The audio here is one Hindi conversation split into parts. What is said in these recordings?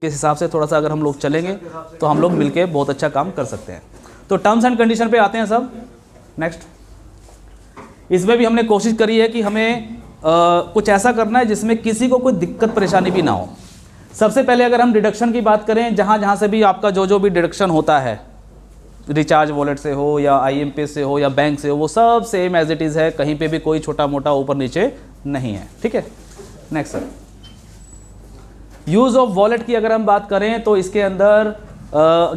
इस हिसाब से थोड़ा सा अगर हम लोग चलेंगे तो हम लोग मिलके बहुत अच्छा काम कर सकते हैं। तो टर्म्स एंड कंडीशन पे आते हैं सब। नेक्स्ट, इसमें भी हमने कोशिश करी है कि हमें कुछ ऐसा करना है जिसमें किसी को कोई दिक्कत परेशानी भी ना हो। सबसे पहले अगर हम डिडक्शन की बात करें, जहाँ से भी आपका जो भी डिडक्शन होता है, रिचार्ज वॉलेट से हो या IMPS से हो या बैंक से हो, वो सब सेम एज इट इज़ है, कहीं पे भी कोई छोटा मोटा ऊपर नीचे नहीं है। ठीक है, next sir, use of wallet की अगर हम बात करें तो इसके अंदर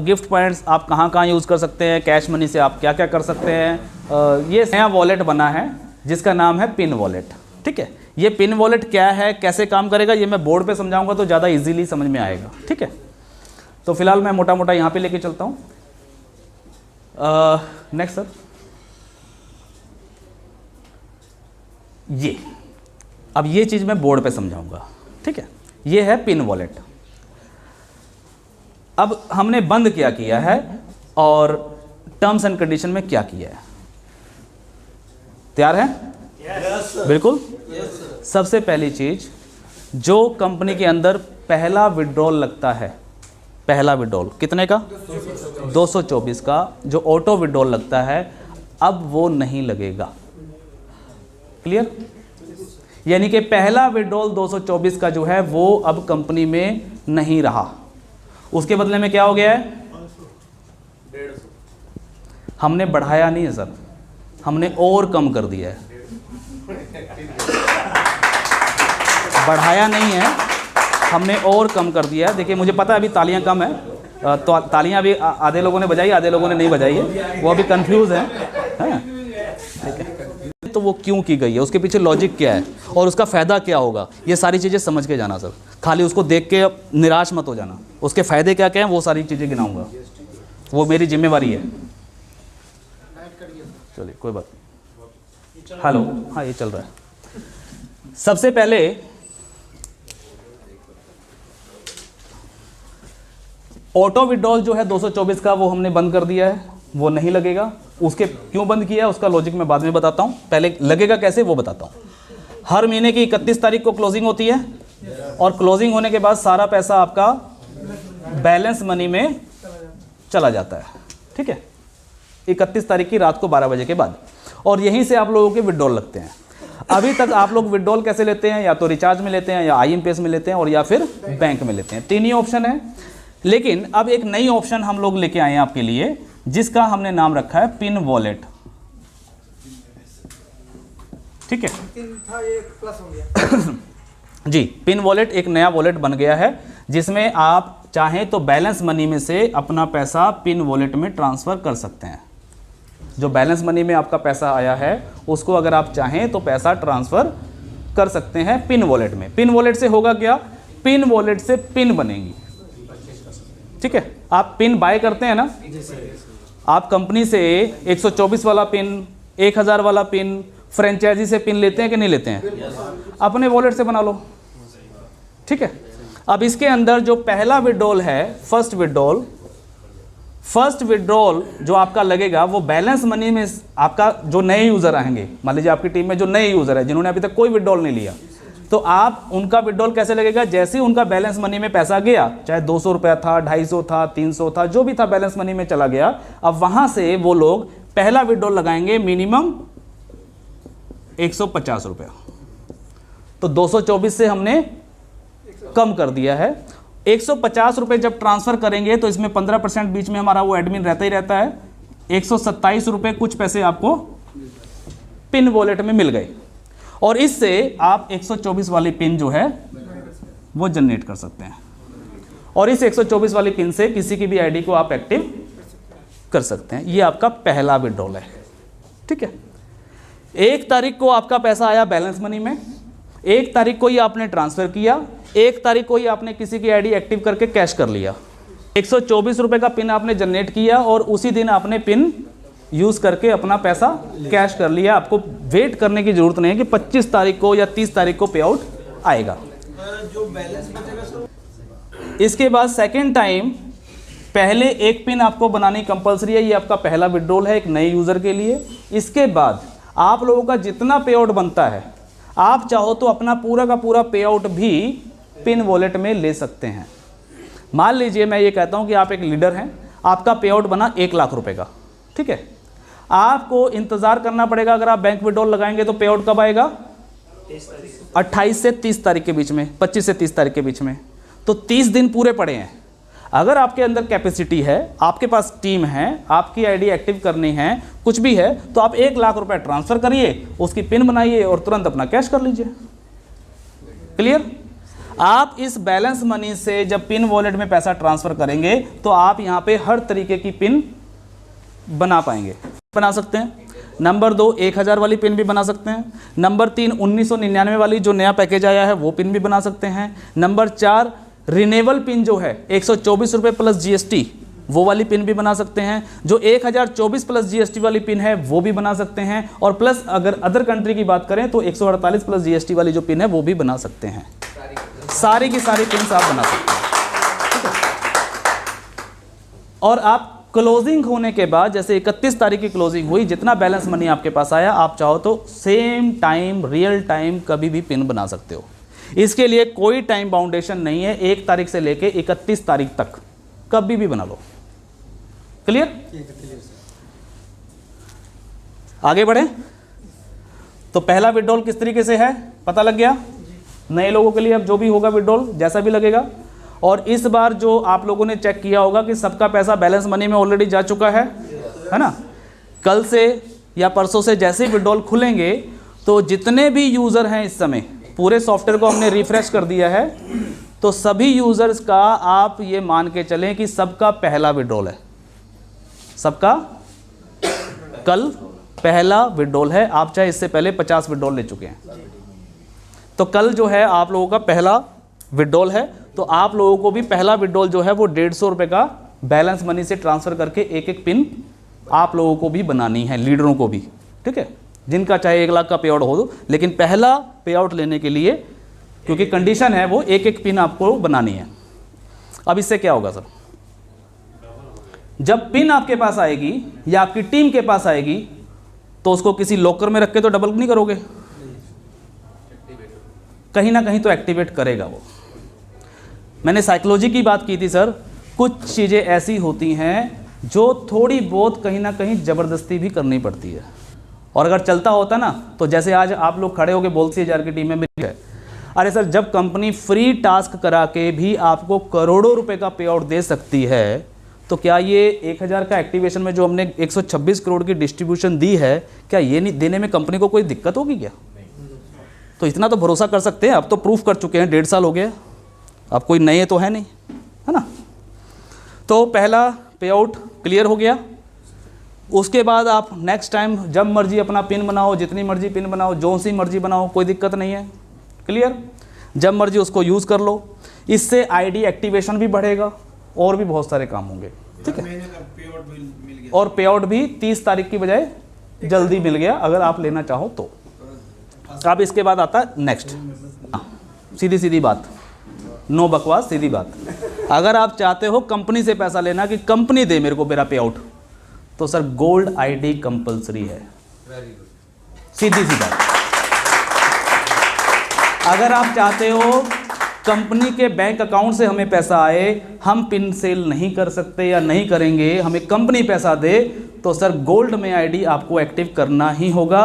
गिफ्ट पॉइंट्स आप कहाँ कहाँ यूज़ कर सकते हैं, कैश मनी से आप क्या क्या कर सकते हैं। ये नया वॉलेट बना है जिसका नाम है पिन वॉलेट। ठीक है, ये पिन वॉलेट क्या है, कैसे काम करेगा, ये मैं बोर्ड पे समझाऊंगा तो ज़्यादा इजीली समझ में आएगा। ठीक है, तो फिलहाल मैं मोटा मोटा यहाँ पे लेके चलता हूँ। नेक्स्ट सर, ये अब ये चीज़ मैं बोर्ड पे समझाऊंगा। ठीक है, ये है पिन वॉलेट। अब हमने बंद क्या किया है और टर्म्स एंड कंडीशन में क्या किया है, तैयार है? yes, बिल्कुल। yes, सबसे पहली चीज, जो कंपनी के अंदर पहला विड्रॉल लगता है, पहला विड्रॉल कितने का? 224 का, जो ऑटो विड्रॉल लगता है, अब वो नहीं लगेगा। क्लियर? यानी कि पहला विड्रॉल 224 का जो है वो अब कंपनी में नहीं रहा, उसके बदले में क्या हो गया है? 150। हमने बढ़ाया नहीं है सर, हमने और कम कर दिया है। बढ़ाया नहीं है, हमने और कम कर दिया है। देखिए मुझे पता है अभी तालियां कम है, तो तालियां अभी आधे लोगों ने बजाई, आधे लोगों ने नहीं बजाई है, वो अभी कंफ्यूज है। ठीक है, तो वो क्यों की गई है, उसके पीछे लॉजिक क्या है और उसका फ़ायदा क्या होगा, ये सारी चीज़ें समझ के जाना सर। खाली उसको देख के निराश मत हो जाना, उसके फ़ायदे क्या क्या हैं वो सारी चीज़ें गिनाऊंगा, वो मेरी जिम्मेवारी है। चलिए कोई बात नहीं। हेलो, हाँ ये चल रहा है। सबसे पहले ऑटो विड्रॉल जो है 224 का वो हमने बंद कर दिया है, वो नहीं लगेगा। उसके क्यों बंद किया है उसका लॉजिक मैं बाद में बताता हूँ, पहले लगेगा कैसे वो बताता हूँ। हर महीने की 31 तारीख को क्लोजिंग होती है और क्लोजिंग होने के बाद सारा पैसा आपका बैलेंस मनी में चला जाता है। ठीक है, 31 तारीख की रात को 12 बजे के बाद, और यहीं से आप लोगों के विड्रॉल लगते हैं। अभी तक आप लोग विड्रॉल कैसे लेते हैं, या तो रिचार्ज में लेते हैं, या IMPS में लेते हैं, और या फिर बैंक में लेते हैं। तीन ही ऑप्शन है। लेकिन अब एक नई ऑप्शन हम लोग लेके आए हैं आपके लिए, जिसका हमने नाम रखा है पिन वॉलेट। ठीक है जी, पिन वॉलेट एक नया वॉलेट बन गया है जिसमें आप चाहें तो बैलेंस मनी में से अपना पैसा पिन वॉलेट में ट्रांसफ़र कर सकते हैं। जो बैलेंस मनी में आपका पैसा आया है उसको अगर आप चाहें तो पैसा ट्रांसफ़र कर सकते हैं पिन वॉलेट में। पिन वॉलेट से होगा क्या, पिन वॉलेट से पिन बनेगी। ठीक है, आप पिन बाय करते हैं ना, आप कंपनी से 124 वाला पिन, 1000 वाला पिन, फ्रेंचाइजी से पिन लेते हैं कि नहीं लेते हैं? अपने वॉलेट से बना लो। ठीक है, अब इसके अंदर जो पहला विड्रॉल है, फर्स्ट विड्रॉल जो आपका लगेगा वो बैलेंस मनी में आपका जो नए यूज़र आएंगे, मान लीजिए आपकी टीम में जो नए यूज़र है जिन्होंने अभी तक कोई विड्रॉल नहीं लिया, तो आप उनका विड्रॉल कैसे लगेगा? जैसे ही उनका बैलेंस मनी में पैसा गया, चाहे 200 रुपया था, 250 था, 300 था, जो भी था बैलेंस मनी में चला गया, अब वहाँ से वो लोग पहला विड्रॉल लगाएंगे मिनिमम 150 रुपया। तो 224 से हमने कम कर दिया है। 150 रुपये जब ट्रांसफ़र करेंगे तो इसमें 15% बीच में हमारा वो एडमिन रहता ही रहता है। 127 रुपये कुछ पैसे आपको पिन वॉलेट में मिल गए, और इससे आप 124 वाली पिन जो है वो जनरेट कर सकते हैं, और इस 124 वाली पिन से किसी की भी आईडी को आप एक्टिव कर सकते हैं। ये आपका पहला विड्रॉल है। ठीक है, 1 तारीख को आपका पैसा आया बैलेंस मनी में, 1 तारीख को ही आपने ट्रांसफ़र किया, 1 तारीख को ही आपने किसी की आईडी एक्टिव करके कैश कर लिया। 124 रुपये का पिन आपने जनरेट किया और उसी दिन आपने पिन यूज़ करके अपना पैसा कैश कर लिया। आपको वेट करने की ज़रूरत नहीं है कि 25 तारीख को या 30 तारीख को पे आउट आएगा। जो बैलेंस बचेगा सर, इसके बाद सेकेंड टाइम पहले एक पिन आपको बनानी कंपलसरी है। ये आपका पहला विड्रॉल है एक नए यूज़र के लिए। इसके बाद आप लोगों का जितना पे आउट बनता है, आप चाहो तो अपना पूरा का पूरा पे आउट भी पिन वॉलेट में ले सकते हैं। मान लीजिए मैं ये कहता हूँ कि आप एक लीडर हैं, आपका पे आउट बना 1 लाख रुपए का, ठीक है। आपको इंतज़ार करना पड़ेगा, अगर आप बैंक विड्रॉल लगाएंगे तो पे आउट कब आएगा? 28 से 30 तारीख के बीच में, 25 से 30 तारीख के बीच में, तो 30 दिन पूरे पड़े हैं। अगर आपके अंदर कैपेसिटी है, आपके पास टीम है, आपकी आईडी एक्टिव करनी है, कुछ भी है, तो आप 1 लाख रुपए ट्रांसफ़र करिए, उसकी पिन बनाइए और तुरंत अपना कैश कर लीजिए। क्लियर? आप इस बैलेंस मनी से जब पिन वॉलेट में पैसा ट्रांसफ़र करेंगे तो आप यहाँ पे हर तरीके की पिन बना पाएंगे, बना सकते हैं। नंबर 2, 1000 वाली पिन भी बना सकते हैं। नंबर 3, 1999 वाली जो नया पैकेज आया है वो पिन भी बना सकते हैं। नंबर 4, रिनेबल पिन जो है 124 रुपये प्लस GST, वो वाली पिन भी बना सकते हैं। जो 1024 प्लस GST वाली पिन है वो भी बना सकते हैं। और प्लस अगर अदर कंट्री की बात करें तो 148 प्लस GST वाली जो पिन है वो भी बना सकते हैं। सारी की सारी पिन आप बना सकते हैं। और आप क्लोजिंग होने के बाद, जैसे 31 तारीख की क्लोजिंग हुई, जितना बैलेंस मनी आपके पास आया, आप चाहो तो सेम टाइम, रियल टाइम कभी भी पिन बना सकते हो। इसके लिए कोई टाइम बाउंडेशन नहीं है, 1 तारीख से लेके 31 तारीख तक कभी भी बना लो। क्लियर? आगे बढ़े तो पहला विड्रॉल किस तरीके से है पता लग गया। नए लोगों के लिए अब जो भी होगा विड्रॉल जैसा भी लगेगा। और इस बार जो आप लोगों ने चेक किया होगा कि सबका पैसा बैलेंस मनी में ऑलरेडी जा चुका है ना। कल से या परसों से जैसे ही विड्रॉल खुलेंगे तो जितने भी यूज़र हैं, इस समय पूरे सॉफ्टवेयर को हमने रिफ्रेश कर दिया है, तो सभी यूज़र्स का आप ये मान के चलें कि सबका पहला विड्रॉल है, सबका कल पहला विड्रॉल है। आप चाहे इससे पहले 50 विड्रॉल ले चुके हैं, तो कल जो है आप लोगों का पहला विड्रॉल है। तो आप लोगों को भी पहला विड्रॉल जो है वो 150 रुपये का बैलेंस मनी से ट्रांसफ़र करके एक एक पिन आप लोगों को भी बनानी है, लीडरों को भी, ठीक है। जिनका चाहे 1 लाख का पे आउट हो, लेकिन पहला पे आउट लेने के लिए, क्योंकि कंडीशन है वो एक एक पिन आपको बनानी है। अब इससे क्या होगा सर, जब पिन आपके पास आएगी या आपकी टीम के पास आएगी तो उसको किसी लॉकर में रख के तो डबल नहीं करोगे, कहीं ना कहीं तो एक्टिवेट करेगा वो। मैंने साइकोलॉजी की बात की थी सर, कुछ चीज़ें ऐसी होती हैं जो थोड़ी बहुत कहीं ना कहीं ज़बरदस्ती भी करनी पड़ती है। और अगर चलता होता ना तो जैसे आज आप लोग खड़े होकर बोलते 1000 की टीम में मिल गए। अरे सर, जब कंपनी फ्री टास्क करा के भी आपको करोड़ों रुपए का पे आउट दे सकती है, तो क्या ये 1000 का एक्टिवेशन में जो हमने 126 करोड़ की डिस्ट्रीब्यूशन दी है, क्या ये नहीं देने में कंपनी को कोई दिक्कत होगी क्या? तो इतना तो भरोसा कर सकते हैं। अब तो प्रूफ कर चुके हैं, 1.5 साल हो गया, अब कोई नए तो है नहीं, है ना। तो पहला पे आउट क्लियर हो गया। उसके बाद आप नेक्स्ट टाइम जब मर्जी अपना पिन बनाओ, जितनी मर्जी पिन बनाओ, जो सी मर्जी बनाओ, कोई दिक्कत नहीं है। क्लियर? जब मर्जी उसको यूज़ कर लो। इससे आईडी एक्टिवेशन भी बढ़ेगा और भी बहुत सारे काम होंगे, ठीक है। और पे आउट भी 30 तारीख की बजाय जल्दी मिल गया अगर आप लेना चाहो तो। अब इसके बाद आता है नेक्स्ट, सीधी सीधी बात, नो बकवास, सीधी बात। अगर आप चाहते हो कंपनी से पैसा लेना कि कंपनी दे मेरे को मेरा पे आउट, तो सर गोल्ड आईडी कंपलसरी है, सीधी सी बात। अगर आप चाहते हो कंपनी के बैंक अकाउंट से हमें पैसा आए, हम पिन सेल नहीं कर सकते या नहीं करेंगे, हमें कंपनी पैसा दे, तो सर गोल्ड में आईडी आपको एक्टिव करना ही होगा।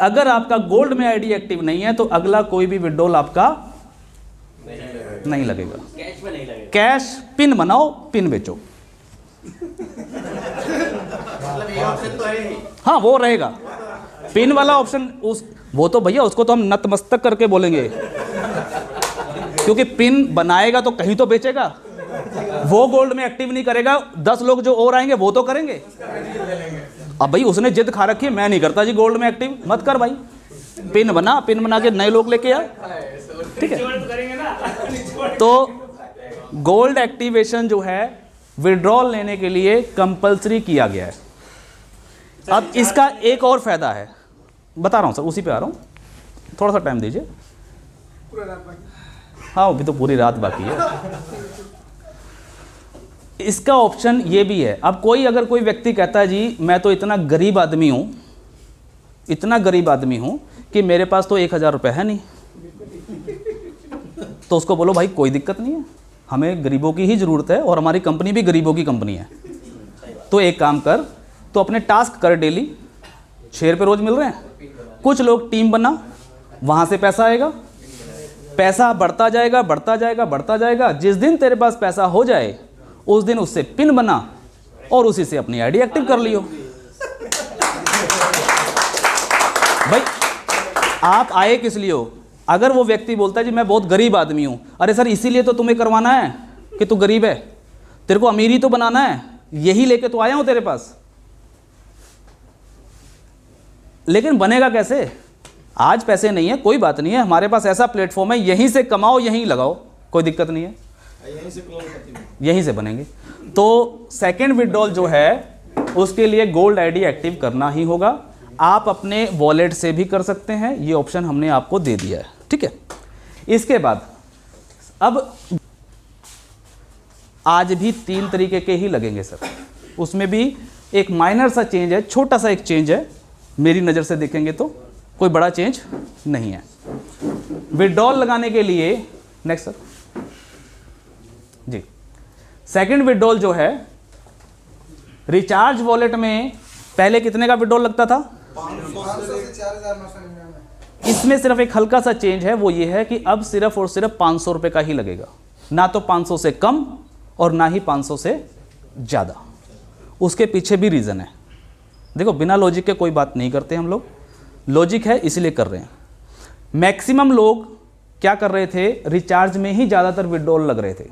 अगर आपका गोल्ड में आईडी एक्टिव नहीं है तो अगला कोई भी विड्रॉल आपका नहीं लगेगा। कैश में नहीं लगेगा। कैश पिन बनाओ, पिन बेचो। हाँ, वो रहेगा पिन वाला ऑप्शन। वो तो भैया उसको तो हम नतमस्तक करके बोलेंगे, क्योंकि पिन बनाएगा तो कहीं तो बेचेगा। वो गोल्ड में एक्टिव नहीं करेगा, 10 लोग जो और आएंगे वो तो करेंगे। अब भाई उसने जिद खा रखी है, मैं नहीं करता जी गोल्ड में एक्टिव, मत कर भाई। पिन बना के नए लोग लेके आ, ठीक है। तो गोल्ड एक्टिवेशन जो है विड्रॉल लेने के लिए कंपलसरी किया गया है। अब इसका एक और फायदा है, बता रहा हूं सर, उसी पे आ रहा हूं, थोड़ा सा टाइम दीजिए। हाँ, अभी तो पूरी रात बाकी है। इसका ऑप्शन ये भी है। अब अगर कोई व्यक्ति कहता है जी मैं तो इतना गरीब आदमी हूं कि मेरे पास तो 1000 रुपये है नहीं, तो उसको बोलो भाई कोई दिक्कत नहीं है, हमें गरीबों की ही ज़रूरत है और हमारी कंपनी भी गरीबों की कंपनी है। तो एक काम कर, तो अपने टास्क कर डेली, 6 रुपये रोज़ मिल रहे हैं, कुछ लोग टीम बना, वहाँ से पैसा आएगा, पैसा बढ़ता जाएगा बढ़ता जाएगा बढ़ता जाएगा। जिस दिन तेरे पास पैसा हो जाए उस दिन उससे पिन बना और उसी से अपनी आईडी एक्टिव कर लियो। भाई आप आए किस लिए हो? अगर वो व्यक्ति बोलता है जी मैं बहुत गरीब आदमी हूं, अरे सर इसीलिए तो तुम्हें करवाना है कि तू गरीब है, तेरे को अमीरी तो बनाना है, यही लेके तो आया हूं तेरे पास। लेकिन बनेगा कैसे? आज पैसे नहीं है, कोई बात नहीं है, हमारे पास ऐसा प्लेटफॉर्म है, यहीं से कमाओ यहीं लगाओ, कोई दिक्कत नहीं है, यहीं से बनेंगे। तो सेकंड विड्रॉल जो है उसके लिए गोल्ड आईडी एक्टिव करना ही होगा। आप अपने वॉलेट से भी कर सकते हैं, ये ऑप्शन हमने आपको दे दिया है, ठीक है। इसके बाद अब आज भी 3 तरीके के ही लगेंगे सर, उसमें भी एक माइनर सा चेंज है, छोटा सा एक चेंज है, मेरी नज़र से देखेंगे तो कोई बड़ा चेंज नहीं है। विड्रॉल लगाने के लिए नेक्स्ट सर जी, सेकंड विड्रॉल जो है, रिचार्ज वॉलेट में पहले कितने का विड्रॉल लगता था? 500 से 4,999। इसमें सिर्फ एक हल्का सा चेंज है, वो ये है कि अब सिर्फ और सिर्फ 500 रुपये का ही लगेगा, ना तो 500 से कम और ना ही 500 से ज़्यादा। उसके पीछे भी रीज़न है, देखो बिना लॉजिक के कोई बात नहीं करते हम लोग, लॉजिक है इसलिए कर रहे हैं। मैक्सिमम लोग क्या कर रहे थे, रिचार्ज में ही ज़्यादातर विड्रॉल लग रहे थे।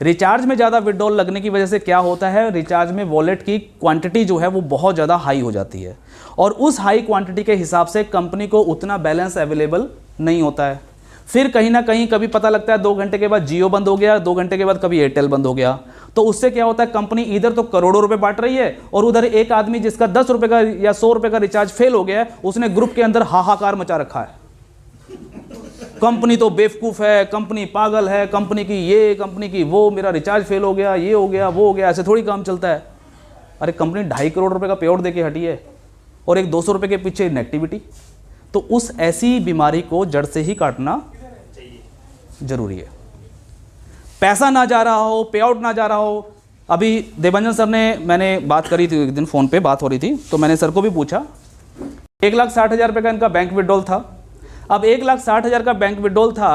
रिचार्ज में ज़्यादा विड्रॉल लगने की वजह से क्या होता है, रिचार्ज में वॉलेट की क्वांटिटी जो है वो बहुत ज़्यादा हाई हो जाती है और उस हाई क्वांटिटी के हिसाब से कंपनी को उतना बैलेंस अवेलेबल नहीं होता है। फिर कहीं ना कहीं कभी पता लगता है 2 घंटे के बाद जियो बंद हो गया, 2 घंटे के बाद कभी एयरटेल बंद हो गया, तो उससे क्या होता है, कंपनी इधर तो करोड़ों रुपए बांट रही है और उधर एक आदमी जिसका 10 रुपये का या 100 रुपये का रिचार्ज फेल हो गया है, उसने ग्रुप के अंदर हाहाकार मचा रखा है, कंपनी तो बेवकूफ़ है, कंपनी पागल है, कंपनी की ये कंपनी की वो, मेरा रिचार्ज फेल हो गया, ये हो गया वो हो गया। ऐसे थोड़ी काम चलता है। अरे कंपनी 2.5 करोड़ रुपए का पे आउट देके हटी है और एक 200 रुपये के पीछे नेगेटिविटी, तो उस ऐसी बीमारी को जड़ से ही काटना जरूरी है। पैसा ना जा रहा हो, पे आउट ना जा रहा हो। अभी देवंजन सर ने, मैंने बात करी थी एक दिन, फ़ोन पे बात हो रही थी, तो मैंने सर को भी पूछा, 1,60,000 रुपये का इनका बैंक विड्रॉल था। अब 1,60,000 का बैंक विड्रॉल था,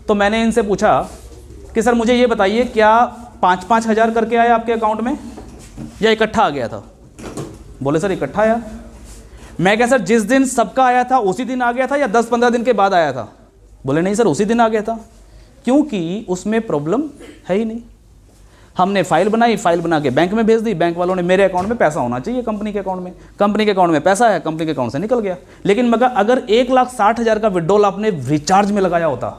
तो मैंने इनसे पूछा कि सर मुझे ये बताइए, क्या 5-5 हज़ार करके आया आपके अकाउंट में या इकट्ठा आ गया था? बोले सर इकट्ठा आया। मैं क्या सर जिस दिन सबका आया था उसी दिन आ गया था या 10-15 दिन के बाद आया था? बोले नहीं सर उसी दिन आ गया था, क्योंकि उसमें प्रॉब्लम है ही नहीं। हमने फाइल बनाई, फाइल बना के बैंक में भेज दी, बैंक वालों ने, मेरे अकाउंट में पैसा होना चाहिए कंपनी के अकाउंट में, कंपनी के अकाउंट में पैसा है, कंपनी के अकाउंट से निकल गया। लेकिन मगर अगर 1,60,000 का विड्रॉल आपने रिचार्ज में लगाया होता,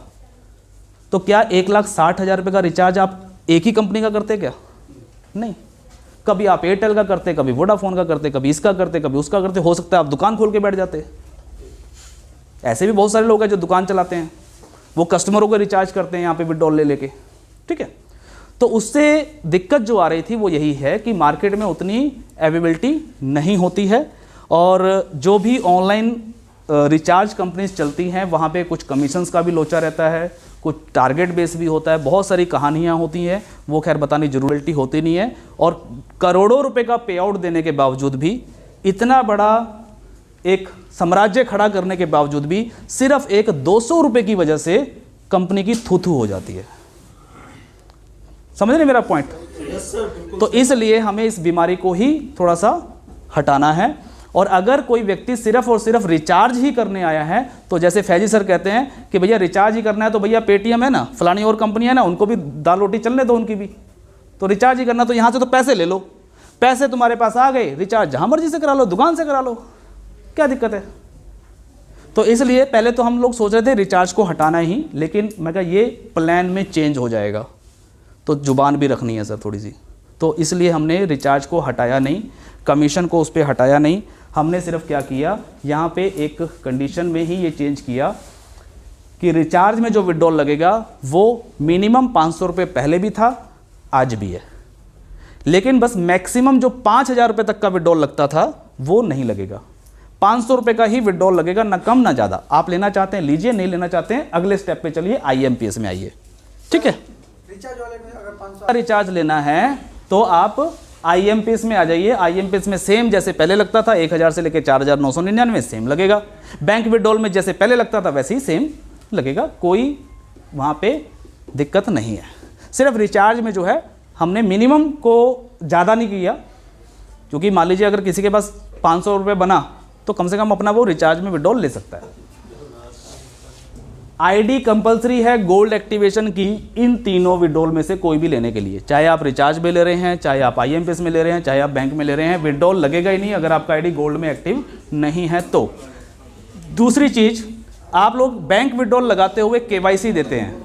तो क्या 1,60,000 रुपये का रिचार्ज आप एक ही कंपनी का करते क्या? नहीं, कभी आप एयरटेल का करते, कभी वोडाफोन का करते, कभी इसका करते, कभी उसका करते। हो सकता है आप दुकान खोल के बैठ जाते। ऐसे भी बहुत सारे लोग हैं जो दुकान चलाते हैं, वो कस्टमरों को रिचार्ज करते हैं यहाँ पे विड्रॉल ले लेके, ठीक है। तो उससे दिक्कत जो आ रही थी वो यही है कि मार्केट में उतनी अवेलेबिलिटी नहीं होती है और जो भी ऑनलाइन रिचार्ज कंपनीज चलती हैं वहाँ पे कुछ कमीशंस का भी लोचा रहता है, कुछ टारगेट बेस भी होता है, बहुत सारी कहानियाँ होती हैं, वो खैर बतानी ज़रूरत होती नहीं है। और करोड़ों रुपए का पे आउट देने के बावजूद भी, इतना बड़ा एक साम्राज्य खड़ा करने के बावजूद भी, सिर्फ एक 200 रुपये की वजह से कंपनी की थू-थू हो जाती है। समझ रहे मेरा पॉइंट? तो इसलिए हमें इस बीमारी को ही थोड़ा सा हटाना है। और अगर कोई व्यक्ति सिर्फ और सिर्फ रिचार्ज ही करने आया है, तो जैसे फैजी सर कहते हैं कि भैया रिचार्ज ही करना है, तो भैया पेटीएम है ना, फलानी और कंपनी है ना, उनको भी दाल रोटी चलने दो उनकी भी, तो रिचार्ज ही करना, तो यहाँ से तो पैसे ले लो, पैसे तुम्हारे पास आ गए, रिचार्ज जहाँ मर्जी से करा लो, दुकान से करा लो, क्या दिक्कत है? तो इसलिए पहले तो हम लोग सोच रहे थे रिचार्ज को हटाना ही, लेकिन मैं कहा ये प्लान में चेंज हो जाएगा, तो जुबान भी रखनी है सर थोड़ी सी, तो इसलिए हमने रिचार्ज को हटाया नहीं, कमीशन को उस पर हटाया नहीं। हमने सिर्फ क्या किया, यहाँ पे एक कंडीशन में ही ये चेंज किया कि रिचार्ज में जो विड्रॉल लगेगा वो मिनिमम 500 रुपये पहले भी था, आज भी है, लेकिन बस मैक्सिमम जो 5,000 रुपये तक का विड्रॉल लगता था वो नहीं लगेगा। 500 रुपये का ही विड्रॉल लगेगा, ना कम ना ज़्यादा। आप लेना चाहते हैं लीजिए, नहीं लेना चाहते हैं अगले स्टेप पे चलिए, IMPS में आइए, ठीक है। रिचार्ज वाले में अगर 500 रिचार्ज लेना है तो आप IMPS में आ जाइए। IMPS में सेम जैसे पहले लगता था 1000 से लेकर 4999 सेम लगेगा। बैंक विड्रॉल में जैसे पहले लगता था वैसे ही सेम लगेगा, कोई वहाँ पे दिक्कत नहीं है। सिर्फ रिचार्ज में जो है हमने मिनिमम को ज़्यादा नहीं किया, क्योंकि मान लीजिए अगर किसी के पास 500 रुपये बना तो कम से कम अपना वो रिचार्ज में विड्रॉल ले सकता है। ID कंपलसरी है गोल्ड एक्टिवेशन की इन तीनों विड्रॉल में से कोई भी लेने के लिए, चाहे आप रिचार्ज में ले रहे हैं, चाहे आप IMPS में ले रहे हैं, चाहे आप बैंक में ले रहे हैं, विड्रॉल लगेगा ही नहीं अगर आपका ID गोल्ड में एक्टिव नहीं है तो। दूसरी चीज़, आप लोग बैंक विड्रॉल लगाते हुए KYC देते हैं,